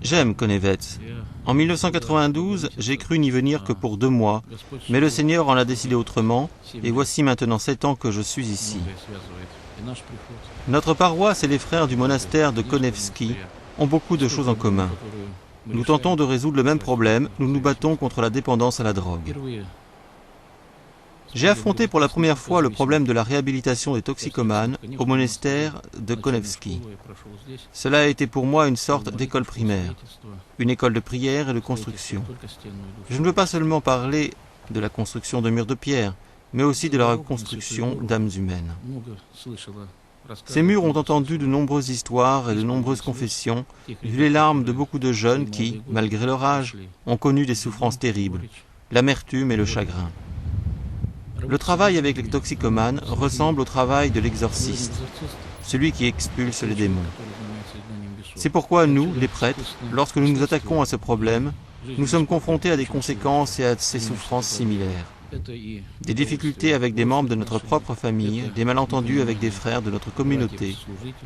J'aime Konevets. En 1992, j'ai cru n'y venir que pour 2 mois, mais le Seigneur en a décidé autrement, et voici maintenant 7 ans que je suis ici. Notre paroisse et les frères du monastère de Konevski ont beaucoup de choses en commun. Nous tentons de résoudre le même problème, nous nous battons contre la dépendance à la drogue. J'ai affronté pour la première fois le problème de la réhabilitation des toxicomanes au monastère de Konevski. Cela a été pour moi une sorte d'école primaire, une école de prière et de construction. Je ne veux pas seulement parler de la construction de murs de pierre, mais aussi de la reconstruction d'âmes humaines. Ces murs ont entendu de nombreuses histoires et de nombreuses confessions, vu les larmes de beaucoup de jeunes qui, malgré leur âge, ont connu des souffrances terribles, l'amertume et le chagrin. Le travail avec les toxicomanes ressemble au travail de l'exorciste, celui qui expulse les démons. C'est pourquoi nous, les prêtres, lorsque nous nous attaquons à ce problème, nous sommes confrontés à des conséquences et à ces souffrances similaires. Des difficultés avec des membres de notre propre famille, des malentendus avec des frères de notre communauté,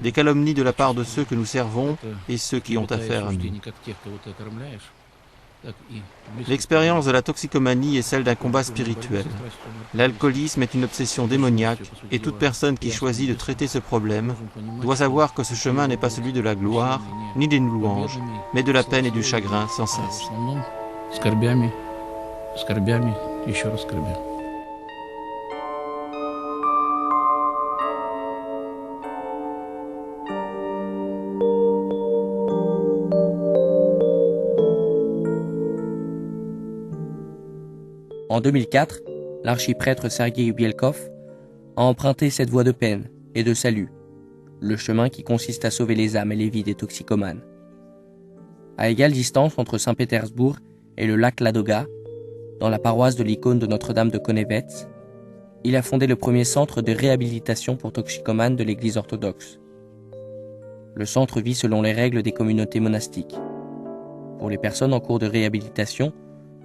des calomnies de la part de ceux que nous servons et ceux qui ont affaire à nous. L'expérience de la toxicomanie est celle d'un combat spirituel. L'alcoolisme est une obsession démoniaque et toute personne qui choisit de traiter ce problème doit savoir que ce chemin n'est pas celui de la gloire ni des louanges, mais de la peine et du chagrin sans cesse. En 2004, l'archiprêtre Sergueï Bielkov a emprunté cette voie de peine et de salut, le chemin qui consiste à sauver les âmes et les vies des toxicomanes. À égale distance entre Saint-Pétersbourg et le lac Ladoga, dans la paroisse de l'icône de Notre-Dame de Konevets, il a fondé le premier centre de réhabilitation pour toxicomanes de l'Église orthodoxe. Le centre vit selon les règles des communautés monastiques. Pour les personnes en cours de réhabilitation,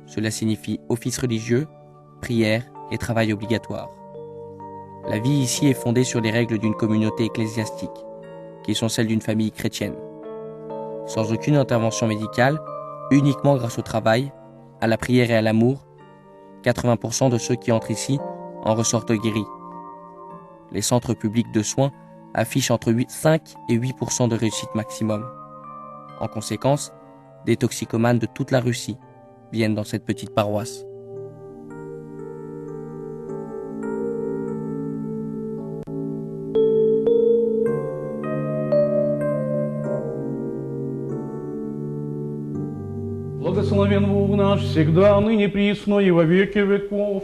cela signifie office religieux, prière et travail obligatoire. La vie ici est fondée sur les règles d'une communauté ecclésiastique, qui sont celles d'une famille chrétienne. Sans aucune intervention médicale, uniquement grâce au travail, à la prière et à l'amour, 80% de ceux qui entrent ici en ressortent guéris. Les centres publics de soins affichent entre 5 et 8% de réussite maximum. En conséquence, des toxicomanes de toute la Russie viennent dans cette petite paroisse. Благословен Бог наш, всегда, ныне, присно и во веки веков.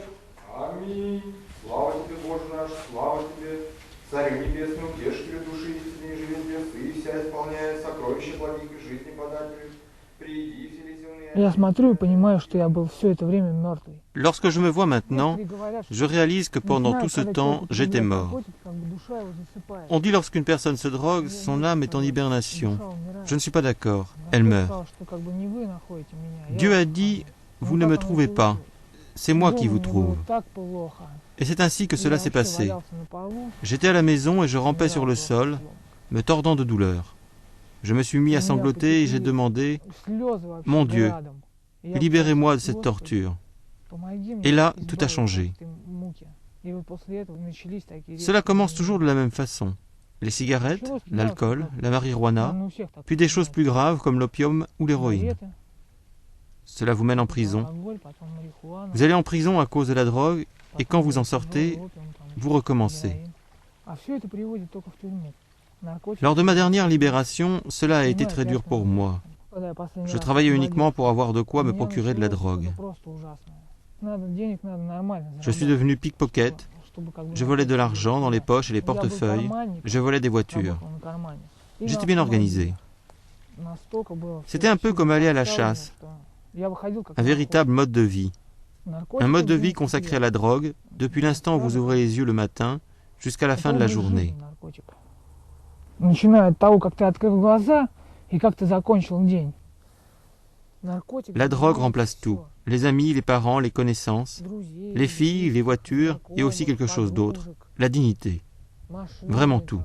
Аминь. Слава тебе, Боже наш, слава тебе, Царю Небесный, утешителю души истинной, живи небес, и вся исполняя сокровища благих и жизни подателю. Приди, вселенные. Я смотрю и понимаю, что я был все это время мертвый. Lorsque je me vois maintenant, je réalise que pendant tout ce temps, j'étais mort. On dit lorsqu'une personne se drogue, son âme est en hibernation. Je ne suis pas d'accord, elle meurt. Dieu a dit, vous ne me trouvez pas, c'est moi qui vous trouve. Et c'est ainsi que cela s'est passé. J'étais à la maison et je rampais sur le sol, me tordant de douleur. Je me suis mis à sangloter et j'ai demandé, mon Dieu, libérez-moi de cette torture. Et là, tout a changé. Cela commence toujours de la même façon. Les cigarettes, l'alcool, la marijuana, puis des choses plus graves comme l'opium ou l'héroïne. Cela vous mène en prison. Vous allez en prison à cause de la drogue et quand vous en sortez, vous recommencez. Lors de ma dernière libération, cela a été très dur pour moi. Je travaillais uniquement pour avoir de quoi me procurer de la drogue. Je suis devenu pickpocket, je volais de l'argent dans les poches et les portefeuilles, je volais des voitures. J'étais bien organisé. C'était un peu comme aller à la chasse, un véritable mode de vie. Un mode de vie consacré à la drogue, depuis l'instant où vous ouvrez les yeux le matin jusqu'à la fin de la journée. La drogue remplace tout. Les amis, les parents, les connaissances, les filles, les voitures et aussi quelque chose d'autre, la dignité. Vraiment tout.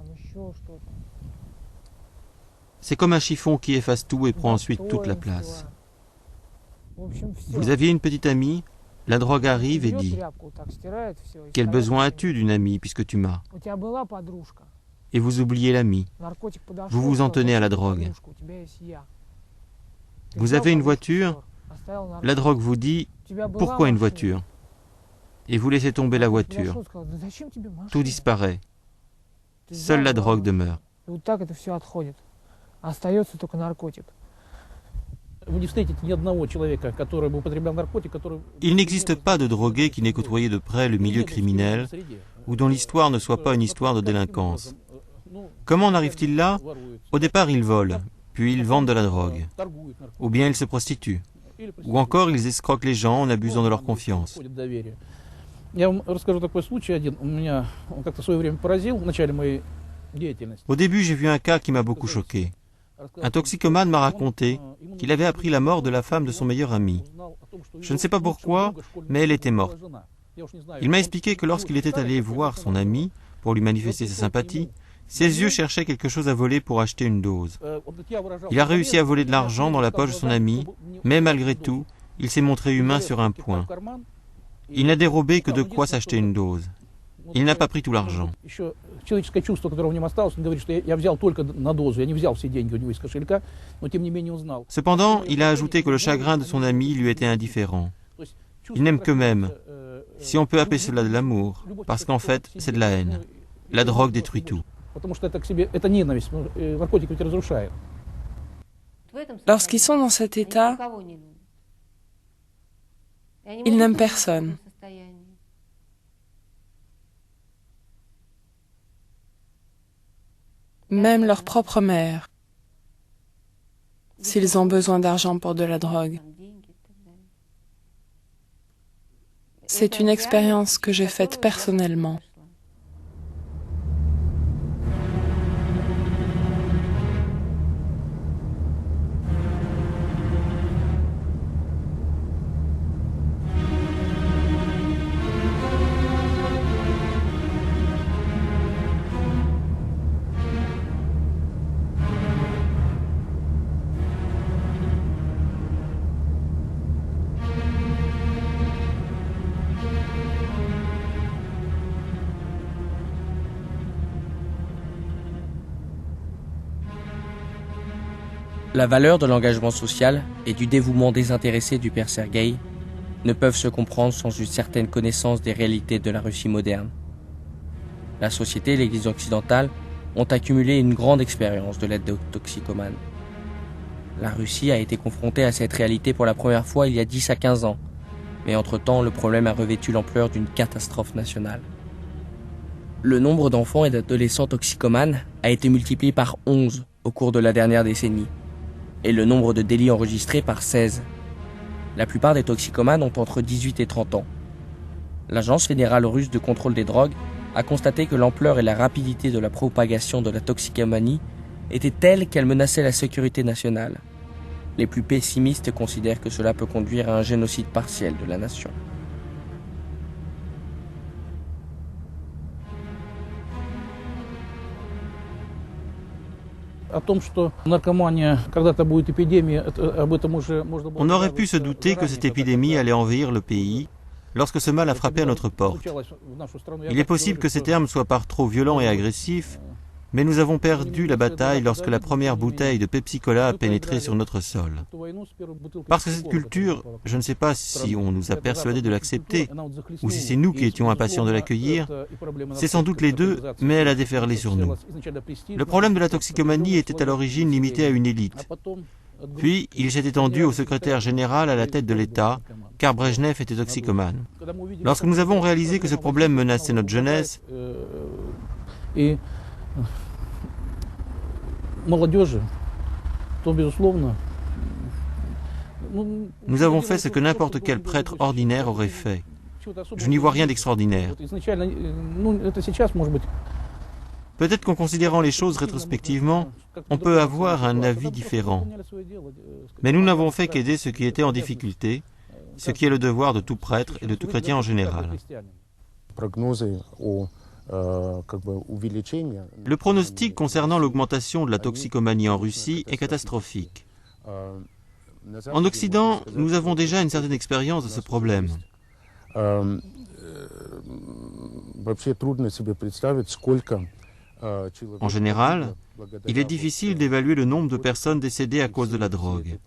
C'est comme un chiffon qui efface tout et prend ensuite toute la place. Vous aviez une petite amie, la drogue arrive et dit « Quel besoin as-tu d'une amie puisque tu m'as ?» Et vous oubliez l'ami. Vous vous en tenez à la drogue. Vous avez une voiture, la drogue vous dit « Pourquoi une voiture ?» Et vous laissez tomber la voiture. Tout disparaît. Seule la drogue demeure. Il n'existe pas de drogué qui n'ait côtoyé de près le milieu criminel ou dont l'histoire ne soit pas une histoire de délinquance. Comment en arrive-t-il là? Au départ, ils volent, puis ils vendent de la drogue. Ou bien ils se prostituent. Ou encore, ils escroquent les gens en abusant de leur confiance. Au début, j'ai vu un cas qui m'a beaucoup choqué. Un toxicomane m'a raconté qu'il avait appris la mort de la femme de son meilleur ami. Je ne sais pas pourquoi, mais elle était morte. Il m'a expliqué que lorsqu'il était allé voir son ami pour lui manifester sa sympathie, ses yeux cherchaient quelque chose à voler pour acheter une dose. Il a réussi à voler de l'argent dans la poche de son ami, mais malgré tout, il s'est montré humain sur un point. Il n'a dérobé que de quoi s'acheter une dose. Il n'a pas pris tout l'argent. Cependant, il a ajouté que le chagrin de son ami lui était indifférent. Il n'aime qu'eux-mêmes, si on peut appeler cela de l'amour, parce qu'en fait, c'est de la haine. La drogue détruit tout. Lorsqu'ils sont dans cet état, ils n'aiment personne. Même leur propre mère, s'ils ont besoin d'argent pour de la drogue. C'est une expérience que j'ai faite personnellement. La valeur de l'engagement social et du dévouement désintéressé du père Sergueï ne peuvent se comprendre sans une certaine connaissance des réalités de la Russie moderne. La société et l'Église occidentale ont accumulé une grande expérience de l'aide aux toxicomanes. La Russie a été confrontée à cette réalité pour la première fois il y a 10 à 15 ans, mais entre-temps, le problème a revêtu l'ampleur d'une catastrophe nationale. Le nombre d'enfants et d'adolescents toxicomanes a été multiplié par 11 au cours de la dernière décennie, et le nombre de délits enregistrés par 16. La plupart des toxicomanes ont entre 18 et 30 ans. L'Agence fédérale russe de contrôle des drogues a constaté que l'ampleur et la rapidité de la propagation de la toxicomanie étaient telles qu'elles menaçaient la sécurité nationale. Les plus pessimistes considèrent que cela peut conduire à un génocide partiel de la nation. On aurait pu se douter que cette épidémie allait envahir le pays lorsque ce mal a frappé à notre porte. Il est possible que ces termes soient par trop violents et agressifs, mais nous avons perdu la bataille lorsque la première bouteille de Pepsi-Cola a pénétré sur notre sol. Parce que cette culture, je ne sais pas si on nous a persuadés de l'accepter, ou si c'est nous qui étions impatients de l'accueillir, c'est sans doute les deux, mais elle a déferlé sur nous. Le problème de la toxicomanie était à l'origine limité à une élite. Puis, il s'est étendu au secrétaire général à la tête de l'État, car Brejnev était toxicomane. Lorsque nous avons réalisé que ce problème menaçait notre jeunesse, nous avons fait ce que n'importe quel prêtre ordinaire aurait fait. Je n'y vois rien d'extraordinaire. Peut-être qu'en considérant les choses rétrospectivement, on peut avoir un avis différent. Mais nous n'avons fait qu'aider ceux qui étaient en difficulté, ce qui est le devoir de tout prêtre et de tout chrétien en général. Le pronostic concernant l'augmentation de la toxicomanie en Russie est catastrophique. En Occident, nous avons déjà une certaine expérience de ce problème. En général, il est difficile d'évaluer le nombre de personnes décédées à cause de la drogue.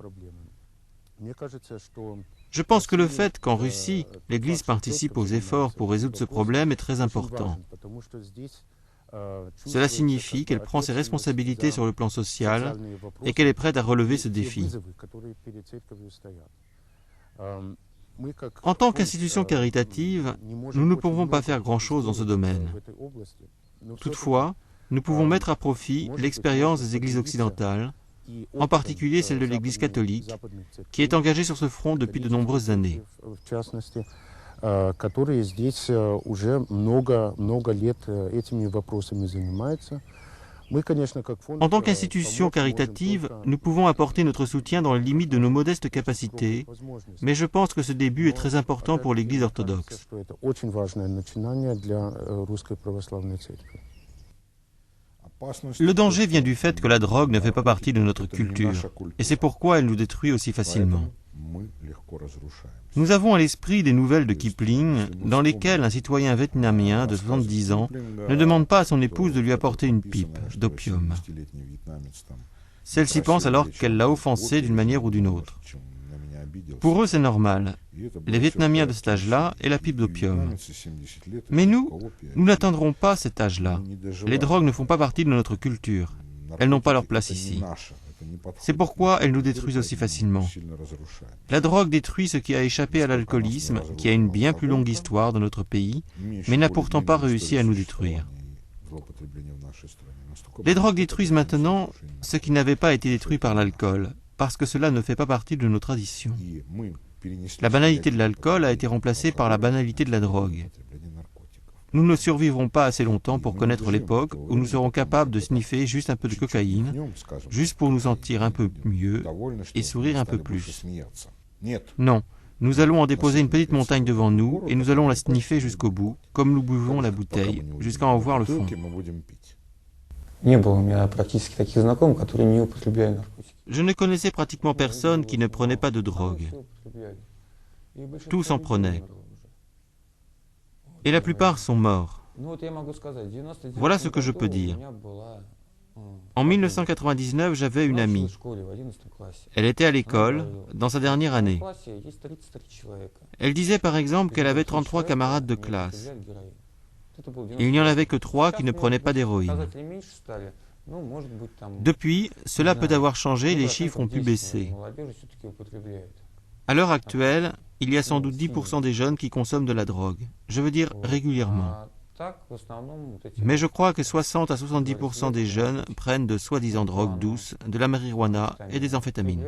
Je pense que le fait qu'en Russie, l'Église participe aux efforts pour résoudre ce problème est très important. Cela signifie qu'elle prend ses responsabilités sur le plan social et qu'elle est prête à relever ce défi. En tant qu'institution caritative, nous ne pouvons pas faire grand-chose dans ce domaine. Toutefois, nous pouvons mettre à profit l'expérience des églises occidentales, en particulier celle de l'Église catholique, qui est engagée sur ce front depuis de nombreuses années. En tant qu'institution caritative, nous pouvons apporter notre soutien dans les limites de nos modestes capacités, mais je pense que ce début est très important pour l'Église orthodoxe. Le danger vient du fait que la drogue ne fait pas partie de notre culture, et c'est pourquoi elle nous détruit aussi facilement. Nous avons à l'esprit des nouvelles de Kipling, dans lesquelles un citoyen vietnamien de 70 ans ne demande pas à son épouse de lui apporter une pipe d'opium. Celle-ci pense alors qu'elle l'a offensé d'une manière ou d'une autre. Pour eux, c'est normal. Les Vietnamiens de cet âge-là et la pipe d'opium. Mais nous n'atteindrons pas cet âge-là. Les drogues ne font pas partie de notre culture. Elles n'ont pas leur place ici. C'est pourquoi elles nous détruisent aussi facilement. La drogue détruit ce qui a échappé à l'alcoolisme, qui a une bien plus longue histoire dans notre pays, mais n'a pourtant pas réussi à nous détruire. Les drogues détruisent maintenant ce qui n'avait pas été détruit par l'alcool, parce que cela ne fait pas partie de nos traditions. La banalité de l'alcool a été remplacée par la banalité de la drogue. Nous ne survivrons pas assez longtemps pour connaître l'époque où nous serons capables de sniffer juste un peu de cocaïne, juste pour nous sentir un peu mieux et sourire un peu plus. Non, nous allons en déposer une petite montagne devant nous et nous allons la sniffer jusqu'au bout, comme nous buvons la bouteille, jusqu'à en voir le fond. Je ne connaissais pratiquement personne qui ne prenait pas de drogue. Tous en prenaient. Et la plupart sont morts. Voilà ce que je peux dire. En 1999, j'avais une amie. Elle était à l'école, dans sa dernière année. Elle disait par exemple qu'elle avait 33 camarades de classe. Il n'y en avait que 3 qui ne prenaient pas d'héroïne. Depuis, cela peut avoir changé et les chiffres ont pu baisser. À l'heure actuelle, il y a sans doute 10% des jeunes qui consomment de la drogue. Je veux dire régulièrement. Mais je crois que 60 à 70% des jeunes prennent de soi-disant drogues douces, de la marijuana et des amphétamines.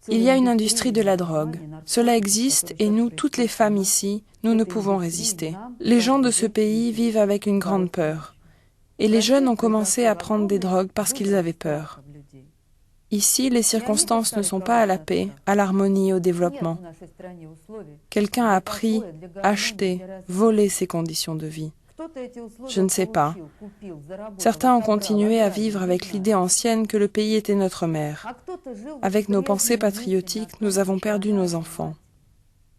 Il y a une industrie de la drogue. Cela existe et nous, toutes les femmes ici, nous ne pouvons résister. Les gens de ce pays vivent avec une grande peur. Et les jeunes ont commencé à prendre des drogues parce qu'ils avaient peur. Ici, les circonstances ne sont pas à la paix, à l'harmonie, au développement. Quelqu'un a pris, acheté, volé ces conditions de vie. Je ne sais pas. Certains ont continué à vivre avec l'idée ancienne que le pays était notre mère. Avec nos pensées patriotiques, nous avons perdu nos enfants.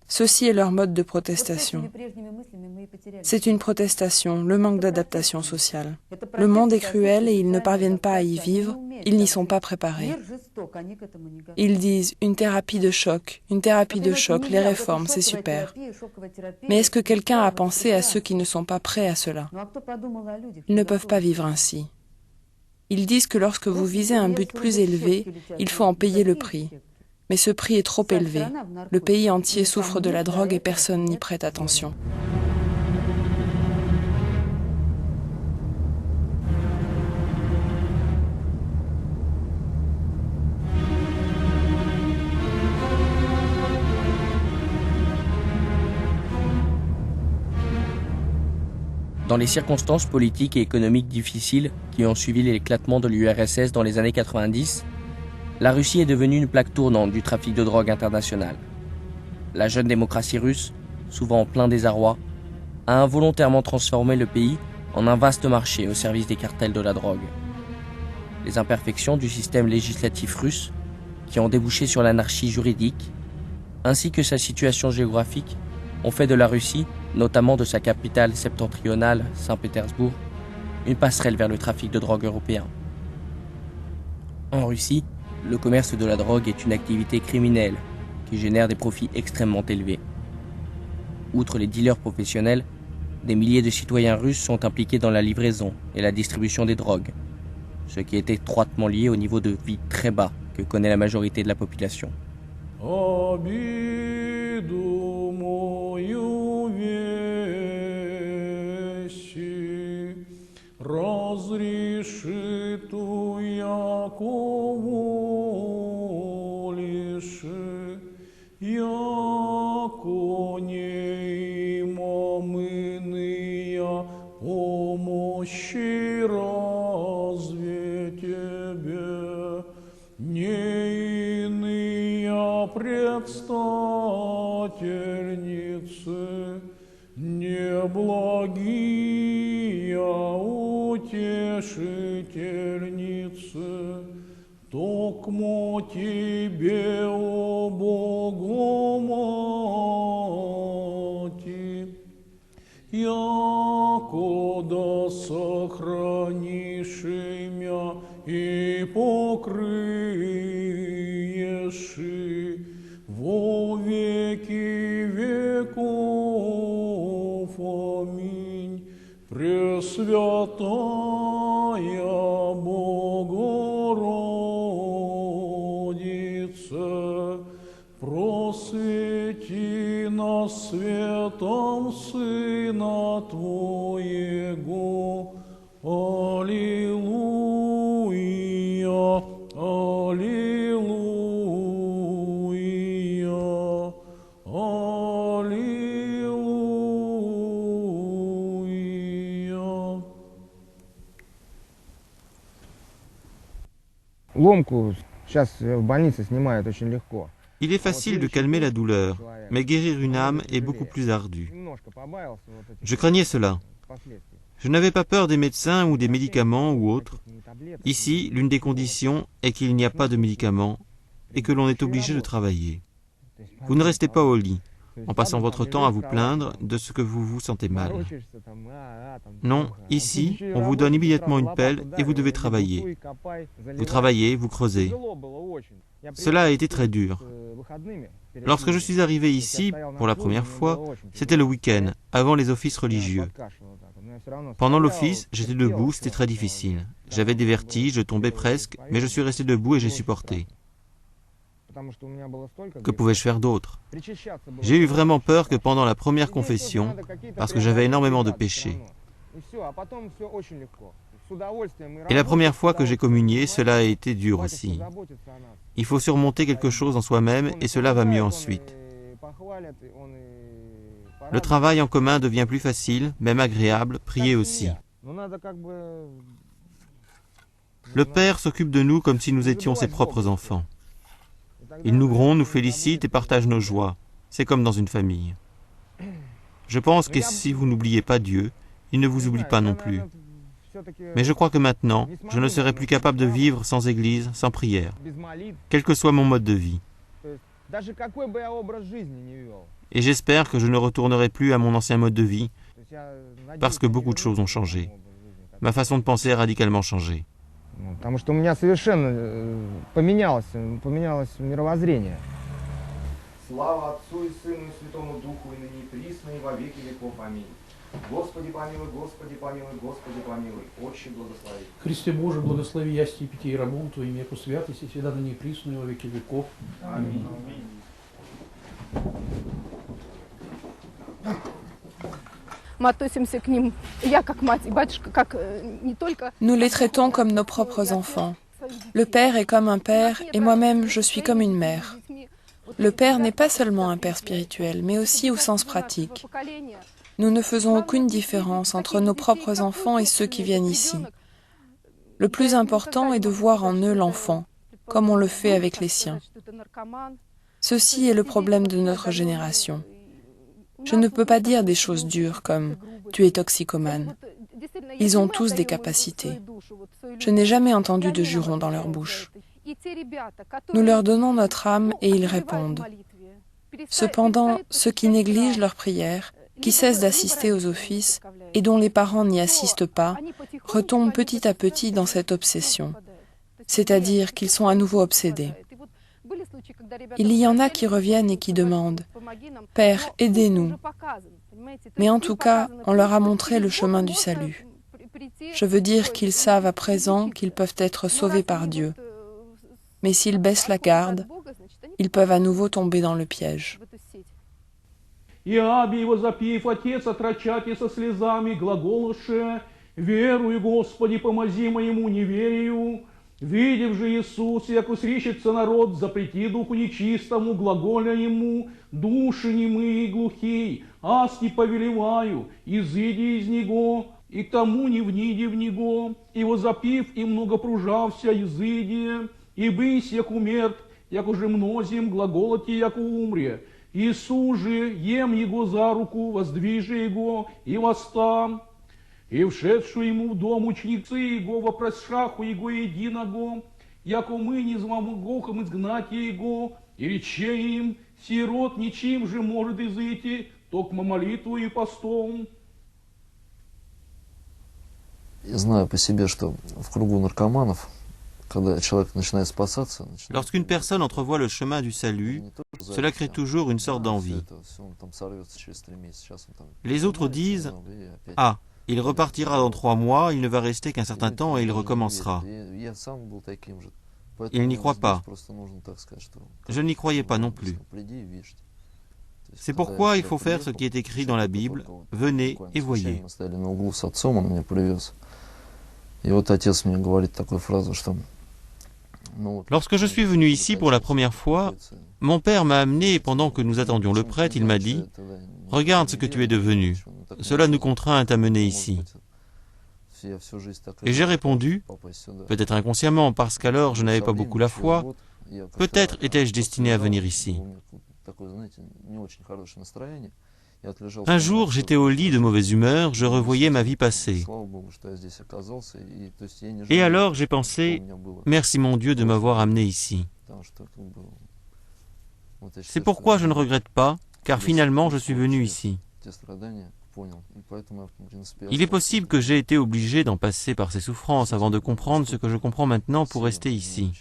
Ceci est leur mode de protestation. C'est une protestation, le manque d'adaptation sociale. Le monde est cruel et ils ne parviennent pas à y vivre, ils n'y sont pas préparés. Ils disent une thérapie de choc, les réformes, c'est super. Mais est-ce que quelqu'un a pensé à ceux qui ne sont pas prêts à cela? Ils ne peuvent pas vivre ainsi. Ils disent que lorsque vous visez un but plus élevé, il faut en payer le prix. Mais ce prix est trop élevé. Le pays entier souffre de la drogue et personne n'y prête attention. Dans les circonstances politiques et économiques difficiles qui ont suivi l'éclatement de l'URSS dans les années 90, la Russie est devenue une plaque tournante du trafic de drogue international. La jeune démocratie russe souvent en plein désarroi, a involontairement transformé le pays en un vaste marché au service des cartels de la drogue. Les imperfections du système législatif russe, qui ont débouché sur l'anarchie juridique, ainsi que sa situation géographique, ont fait de la Russie, notamment de sa capitale septentrionale, Saint-Pétersbourg, une passerelle vers le trafic de drogue européen. En Russie, le commerce de la drogue est une activité criminelle qui génère des profits extrêmement élevés. Outre les dealers professionnels, des milliers de citoyens russes sont impliqués dans la livraison et la distribution des drogues, ce qui est étroitement lié au niveau de vie très bas que connaît la majorité de la population. Предстательницы, неблагие утешительницы, токмо Тебе, о Богомати, якода сохранишь имя и покрыешь во веки веков. Аминь. Пресвятая Богородица, просвети нас светом Сына Твоего. Аллилуйя, аллилуйя, аллилуйя. Ломку сейчас в больнице снимают очень легко. Il est facile de calmer la douleur, mais guérir une âme est beaucoup plus ardu. Je craignais cela. Je n'avais pas peur des médecins ou des médicaments ou autres. Ici, l'une des conditions est qu'il n'y a pas de médicaments et que l'on est obligé de travailler. Vous ne restez pas au lit, en passant votre temps à vous plaindre de ce que vous vous sentez mal. Non, ici, on vous donne immédiatement une pelle et vous devez travailler. Vous travaillez, vous creusez. Cela a été très dur. Lorsque je suis arrivé ici, pour la première fois, c'était le week-end, avant les offices religieux. Pendant l'office, j'étais debout, c'était très difficile. J'avais des vertiges, je tombais presque, mais je suis resté debout et j'ai supporté. Que pouvais-je faire d'autre? J'ai eu vraiment peur que pendant la première confession, parce que j'avais énormément de péchés. Et la première fois que j'ai communié, cela a été dur aussi. Il faut surmonter quelque chose en soi-même et cela va mieux ensuite. Le travail en commun devient plus facile, même agréable, prier aussi. Le Père s'occupe de nous comme si nous étions ses propres enfants. Il nous gronde, nous félicite et partage nos joies. C'est comme dans une famille. Je pense que si vous n'oubliez pas Dieu, il ne vous oublie pas non plus. Mais je crois que maintenant, je ne serai plus capable de vivre sans église, sans prière, quel que soit mon mode de vie. Et j'espère que je ne retournerai plus à mon ancien mode de vie, parce que beaucoup de choses ont changé. Ma façon de penser a radicalement changé. Потому что у меня совершенно поменялось мировоззрение. Слава Отцу и Сыну и Святому Духу, и ныне и присно, и во веки веков. Аминь. Господи помилуй, Господи помилуй, Господи помилуй, Отче благослови. Христе Боже, благослови ясти и питье рабом Твоим, яко святость и всегда ныне и присно, и во веки веков. Аминь. Nous les traitons comme nos propres enfants. Le père est comme un père et moi-même je suis comme une mère. Le père n'est pas seulement un père spirituel, mais aussi au sens pratique. Nous ne faisons aucune différence entre nos propres enfants et ceux qui viennent ici. Le plus important est de voir en eux l'enfant, comme on le fait avec les siens. Ceci est le problème de notre génération. Je ne peux pas dire des choses dures comme « tu es toxicomane ». Ils ont tous des capacités. Je n'ai jamais entendu de jurons dans leur bouche. Nous leur donnons notre âme et ils répondent. Cependant, ceux qui négligent leurs prières, qui cessent d'assister aux offices et dont les parents n'y assistent pas, retombent petit à petit dans cette obsession, c'est-à-dire qu'ils sont à nouveau obsédés. Il y en a qui reviennent et qui demandent « Père, aidez-nous ». Mais en tout cas, on leur a montré le chemin du salut. Je veux dire qu'ils savent à présent qu'ils peuvent être sauvés par Dieu. Mais s'ils baissent la garde, ils peuvent à nouveau tomber dans le piège. Иабий, возопив, отец, отрочати со слезами, глаголоше, «Верую, Господи, помози моему неверию». Видев же Иисус, як усрищется народ, запрети духу нечистому, глаголя ему, души немые и глухие, аски повелеваю, изыди из него, и к тому не вниди в него, и возопив, и много пружався, изыди, и бысь, як умерт, як уже мнозим, глаголоти, як умре. Иисус же, ем его за руку, воздвижи его, и восстам. И вшедшую ему в дом ученицы его, вопросшаху его единого, яко мы не змогохом изгнать его, и рече им, сирот ничем же может изыти, токмо молитву и постом. Я знаю по себе, что в кругу наркоманов, lorsqu'une personne entrevoit le chemin du salut, cela crée toujours une sorte d'envie. Les autres disent « Ah, il repartira dans 3 mois, il ne va rester qu'un certain temps et il recommencera. » Il n'y croit pas. Je n'y croyais pas non plus. C'est pourquoi il faut faire ce qui est écrit dans la Bible, « Venez et voyez ». Lorsque je suis venu ici pour la première fois, mon père m'a amené et pendant que nous attendions le prêtre, il m'a dit « Regarde ce que tu es devenu. Cela nous contraint à t'amener ici. » Et j'ai répondu, peut-être inconsciemment parce qu'alors je n'avais pas beaucoup la foi, peut-être étais-je destiné à venir ici. Un jour, j'étais au lit de mauvaise humeur, je revoyais ma vie passée. Et alors j'ai pensé, merci mon Dieu de m'avoir amené ici. C'est pourquoi je ne regrette pas, car finalement je suis venu ici. Il est possible que j'ai été obligé d'en passer par ces souffrances avant de comprendre ce que je comprends maintenant pour rester ici.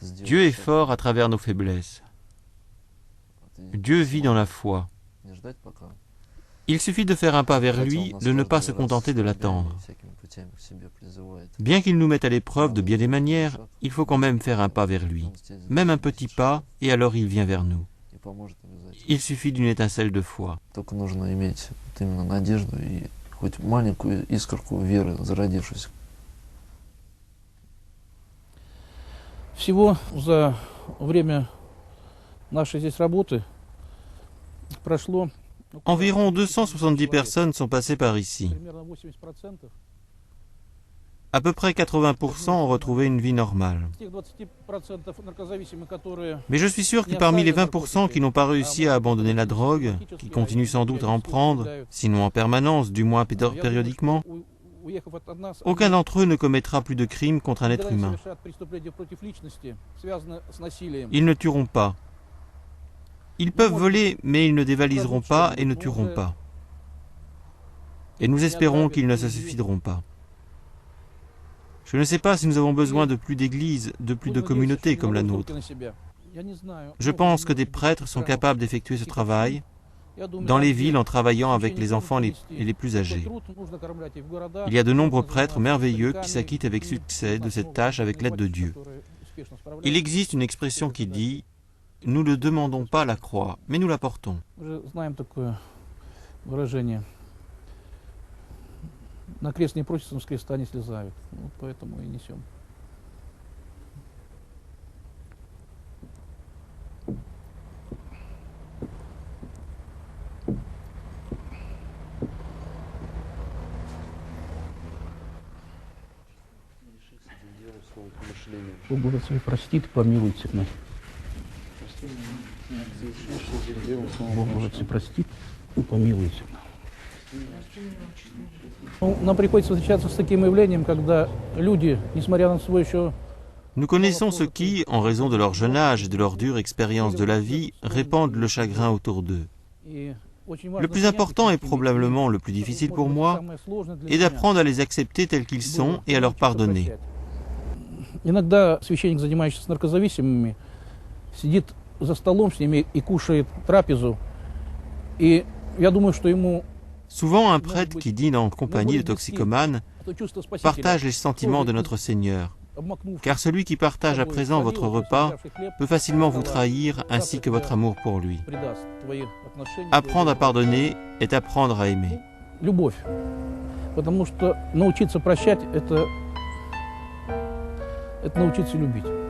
Dieu est fort à travers nos faiblesses. Dieu vit dans la foi. Il suffit de faire un pas vers lui, de ne pas se contenter de l'attendre. Bien qu'il nous mette à l'épreuve de bien des manières, il faut quand même faire un pas vers lui. Même un petit pas, et alors il vient vers nous. Il suffit d'une étincelle de foi. Всего за время нашей здесь работы прошло Environ 270 personnes sont passées par ici. примерно 80%. À peu près 80% ont retrouvé une vie normale. Из тех 20% наркозависимых, которые Mais je suis sûr que parmi les 20% qui n'ont pas réussi à abandonner la drogue, qui continuent sans doute à en prendre, sinon en permanence, du moins périodiquement, уехав от нас, aucun d'entre eux ne commettra plus de crimes contre un être humain. совершат преступления против личности, связанные с насилием. Ils ne tueront pas. Ils peuvent voler, mais ils ne dévaliseront pas et ne tueront pas. Et nous espérons qu'ils ne se suicideront pas. Je ne sais pas si nous avons besoin de plus d'églises, de plus de communautés comme la nôtre. Je pense que des prêtres sont capables d'effectuer ce travail dans les villes en travaillant avec les enfants et les plus âgés. Il y a de nombreux prêtres merveilleux qui s'acquittent avec succès de cette tâche avec l'aide de Dieu. Il existe une expression qui dit « Nous ne demandons pas la croix, mais nous la portons ». На крест не просятся, но с креста не слезают. Вот поэтому и несем. Бог Богослови простит, помилуйте нас. Бог Богослови простит, помилуйте нас. Нам приходится встречаться с таким явлением, когда люди, несмотря на свой еще... Nous connaissons ceux qui, en raison de leur jeune âge et de leur dure expérience de la vie, répandent le chagrin autour d'eux. Le plus important et probablement le plus difficile pour moi est d'apprendre à les accepter tels qu'ils sont et à leur pardonner. Иногда священник, занимающийся с наркозависимыми, сидит за столом с ними и кушает трапезу, и я думаю, что ему... Souvent, un prêtre qui dîne en compagnie de toxicomanes partage les sentiments de notre Seigneur, car celui qui partage à présent votre repas peut facilement vous trahir ainsi que votre amour pour lui. Apprendre à pardonner est apprendre à aimer. Любовь, потому что научиться прощать – это научиться любить.